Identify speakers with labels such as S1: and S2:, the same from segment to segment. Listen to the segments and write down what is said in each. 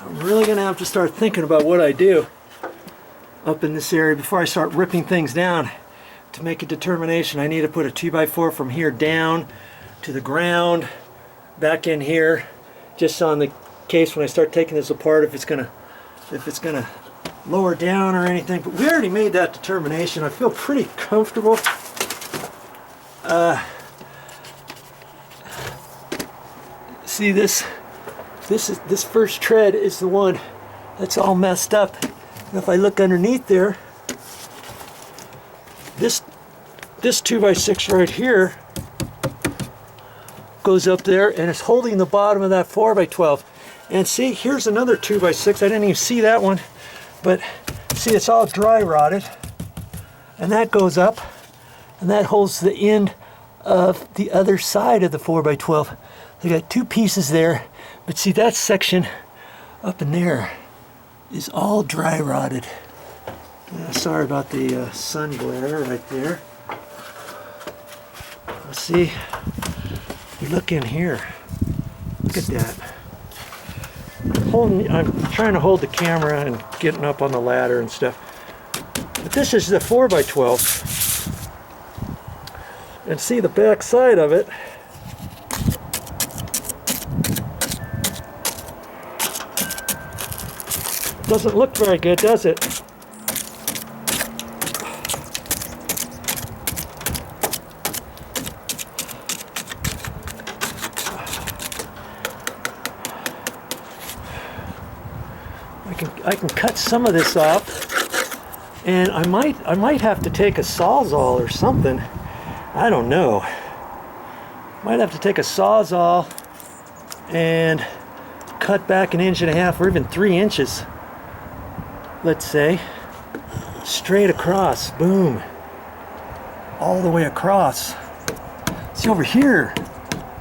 S1: I'm really going to have to start thinking about what I do up in this area before I start ripping things down. To make a determination, I need to put a 2x4 from here down to the ground, back in here, just on the case when I start taking this apart if it's gonna lower down or anything. But we already made that determination. I feel pretty comfortable. See, this first tread is the one that's all messed up. And if I look underneath there, this 2x6 right here goes up there and it's holding the bottom of that 4x12. And see, here's another 2x6. I didn't even see that one, but see, it's all dry rotted, and that goes up and that holds the end of the other side of the 4x12. I got two pieces there, but see, that section up in there is all dry rotted. Sorry about the sun glare right there. Let's see. You look in here. Look at that. I'm trying to hold the camera and getting up on the ladder and stuff. But this is the 4x12. And see the back side of it. Doesn't look very good, does it? I can cut some of this off, and I might have to take a sawzall or something. I don't know. Might have to take a sawzall and cut back 1.5 inches or even 3 inches. Let's say straight across, boom, all the way across. See, over here,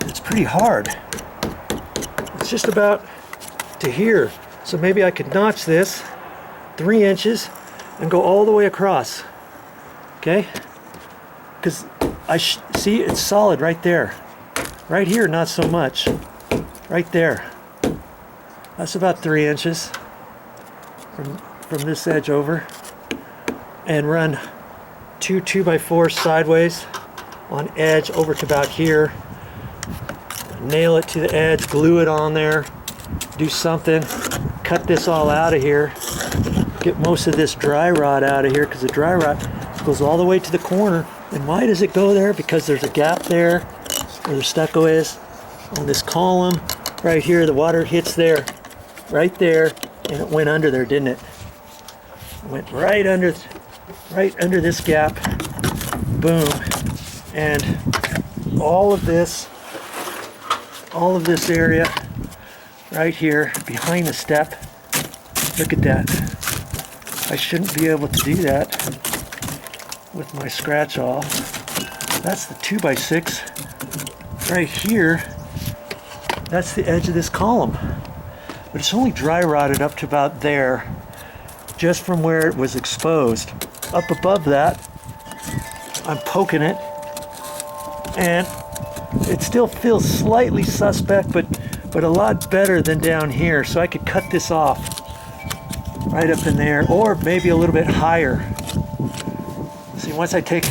S1: it's pretty hard. It's just about to here. So maybe I could notch this 3 inches and go all the way across. Okay? Because see, it's solid right there. Right here, not so much. Right there. That's about 3 inches from this edge over. And run two 2x4s sideways on edge over to about here. Nail it to the edge, glue it on there, do something. Cut this all out of here, get most of this dry rot out of here, because the dry rot goes all the way to the corner. And why does it go there? Because there's a gap there where the stucco is on this column right here. The water hits there, right there, and it went under there, didn't it? It went right under this gap. Boom. And all of this area right here behind the step, look at that. I shouldn't be able to do that with my scratch awl. That's the 2x6 right here. That's the edge of this column, but it's only dry rotted up to about there, just from where it was exposed. Up above that, I'm poking it, and it still feels slightly suspect, but a lot better than down here. So I could cut this off right up in there, or maybe a little bit higher. See, once I take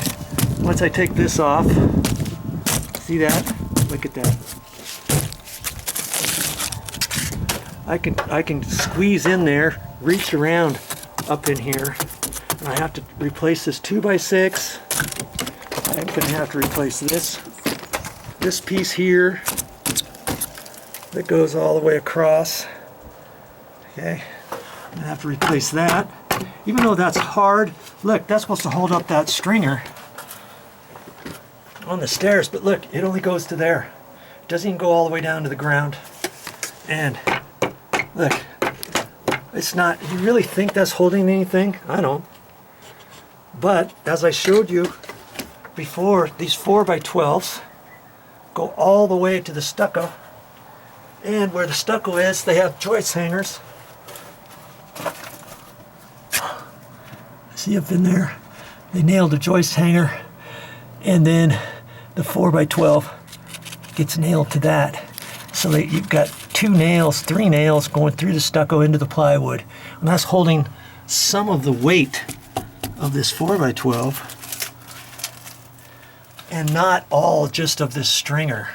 S1: this off, see that? Look at that. I can squeeze in there, reach around up in here, and I have to replace this 2x6. I'm gonna have to replace this piece here that goes all the way across. Okay, I'm gonna have to replace that. Even though that's hard, look, that's supposed to hold up that stringer on the stairs, but look, it only goes to there. It doesn't even go all the way down to the ground. And look, it's not, you really think that's holding anything? I don't. But as I showed you before, these 4x12s go all the way to the stucco. And where the stucco is, they have joist hangers. See up in there? They nailed a joist hanger, and then the 4x12 gets nailed to that. So that you've got 2 nails, 3 nails going through the stucco into the plywood. And that's holding some of the weight of this 4x12 and not all just of this stringer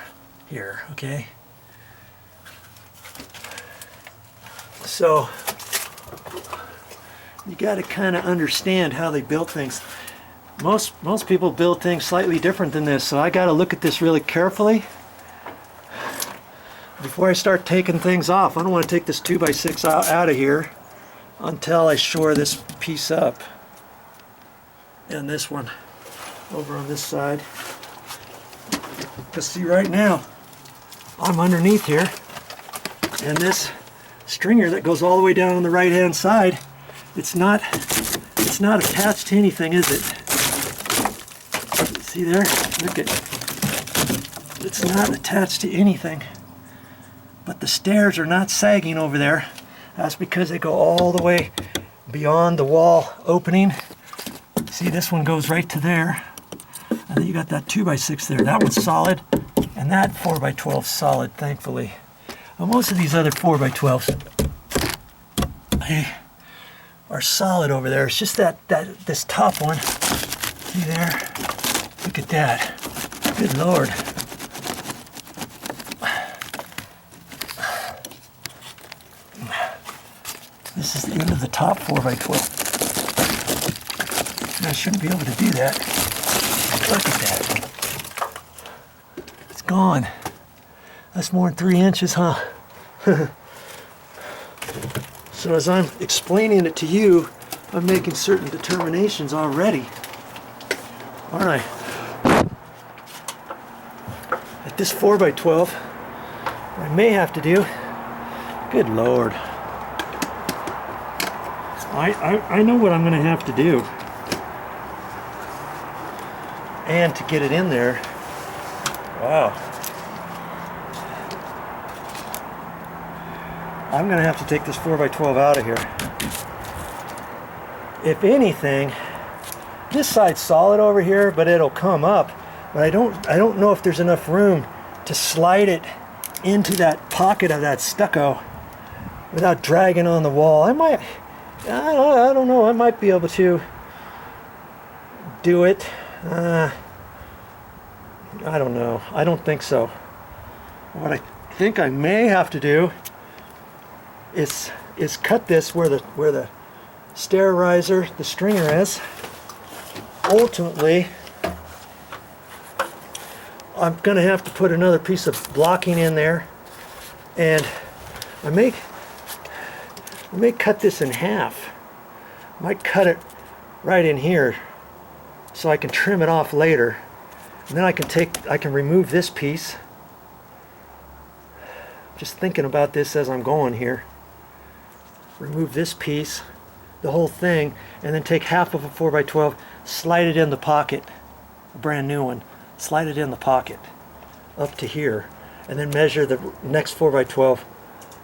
S1: here, okay? So you got to kind of understand how they built things. Most people build things slightly different than this, so I got to look at this really carefully before I start taking things off. I don't want to take this 2x6 out of here until I shore this piece up. And this one over on this side. Because see, right now I'm underneath here, and this stringer that goes all the way down on the right hand side, it's not attached to anything, is it? See there? Look at, it's not attached to anything. But the stairs are not sagging over there. That's because they go all the way beyond the wall opening. See, this one goes right to there. And then you got that 2x6 there. That one's solid, and that 4x12's solid, thankfully. Well, most of these other 4x12s are solid over there. It's just this top one. See there? Look at that. Good Lord. This is the end of the top 4x12. And I shouldn't be able to do that. Look at that. It's gone. That's more than 3 inches, huh? So as I'm explaining it to you, I'm making certain determinations already. Aren't I? At this 4x12, what I may have to do, good Lord. I know what I'm going to have to do. And to get it in there, wow. I'm going to have to take this 4x12 out of here. If anything, this side's solid over here, but it'll come up. But I don't know if there's enough room to slide it into that pocket of that stucco without dragging on the wall. I don't know, I might be able to do it. I don't know. I don't think so. What I think I may have to do is cut this where the stair riser, the stringer is. Ultimately, I'm going to have to put another piece of blocking in there, and I may cut this in half. I might cut it right in here so I can trim it off later, and then I can remove this piece. Just thinking about this as I'm going here. Remove this piece, the whole thing, and then take half of a 4x12, slide it in the pocket, a brand new one, slide it in the pocket up to here, and then measure the next 4x12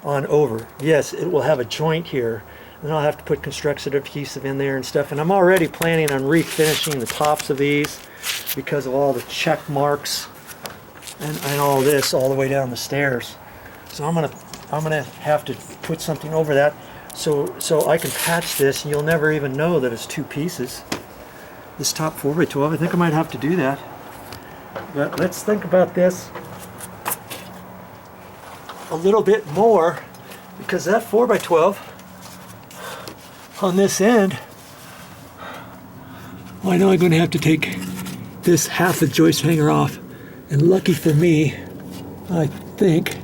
S1: on over. Yes, it will have a joint here, and I'll have to put construction adhesive in there and stuff, and I'm already planning on refinishing the tops of these because of all the check marks and all this all the way down the stairs. So I'm gonna have to put something over that so I can patch this, and you'll never even know that it's two pieces. This top 4x12, I think I might have to do that. But let's think about this a little bit more, because that 4x12 on this end, well, I know I'm going to have to take this half the joist hanger off, and lucky for me, I think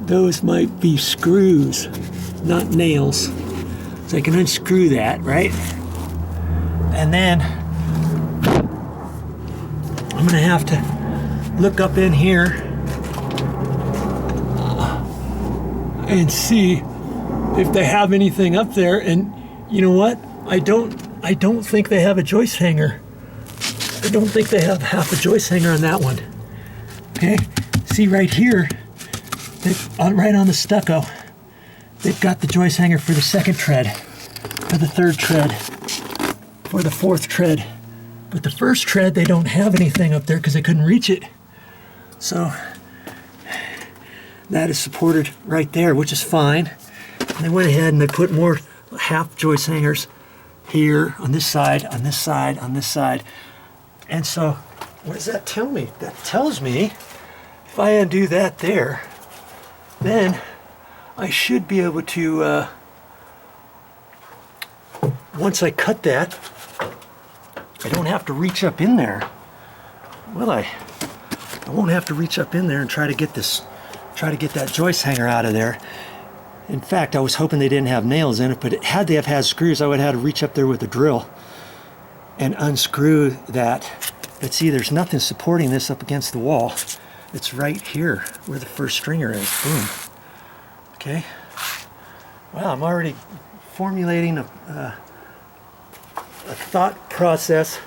S1: those might be screws, not nails. So I can unscrew that, right? And then I'm going to have to look up in here and see if they have anything up there. And you know what? I don't think they have a joist hanger. I don't think they have half a joist hanger on that one. Okay, see right here, right on the stucco, they've got the joist hanger for the second tread, for the third tread, for the fourth tread. But the first tread, they don't have anything up there because they couldn't reach it. So that is supported right there, which is fine. And I went ahead and I put more half joist hangers here on this side, on this side, on this side. And so what does that tell me? That tells me if I undo that there, then I should be able to, once I cut that, I don't have to reach up in there, will I? I won't have to reach up in there and try to get that joist hanger out of there. In fact, I was hoping they didn't have nails in it, but had they have had screws, I would have had to reach up there with a drill and unscrew that. But see, there's nothing supporting this up against the wall. It's right here where the first stringer is. Boom. Okay. Well, I'm already formulating a thought process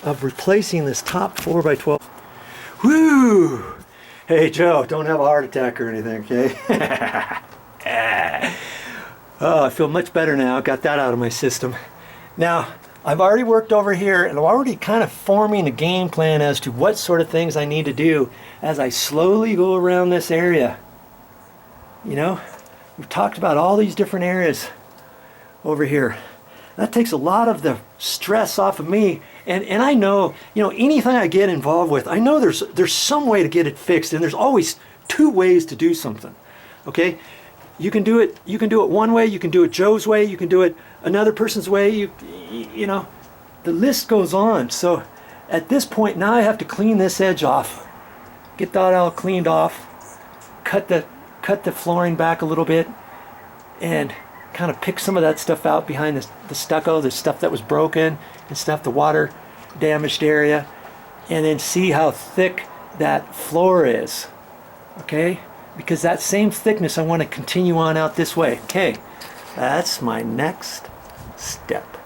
S1: of replacing this top 4x12. Woo! Hey Joe, don't have a heart attack or anything, okay? Oh, I feel much better now. Got that out of my system. Now, I've already worked over here and I'm already kind of forming a game plan as to what sort of things I need to do as I slowly go around this area. You know, we've talked about all these different areas over here. That takes a lot of the stress off of me. And I know, you know, anything I get involved with, I know there's some way to get it fixed, and there's always two ways to do something. Okay? You can do it one way, you can do it Joe's way, you can do it another person's way, you know, the list goes on. So at this point now I have to clean this edge off. Get that all cleaned off, cut the flooring back a little bit, and kind of pick some of that stuff out behind the stucco, the stuff that was broken and stuff, the water damaged area, and then see how thick that floor is. Okay? Because that same thickness I want to continue on out this way. Okay, that's my next step.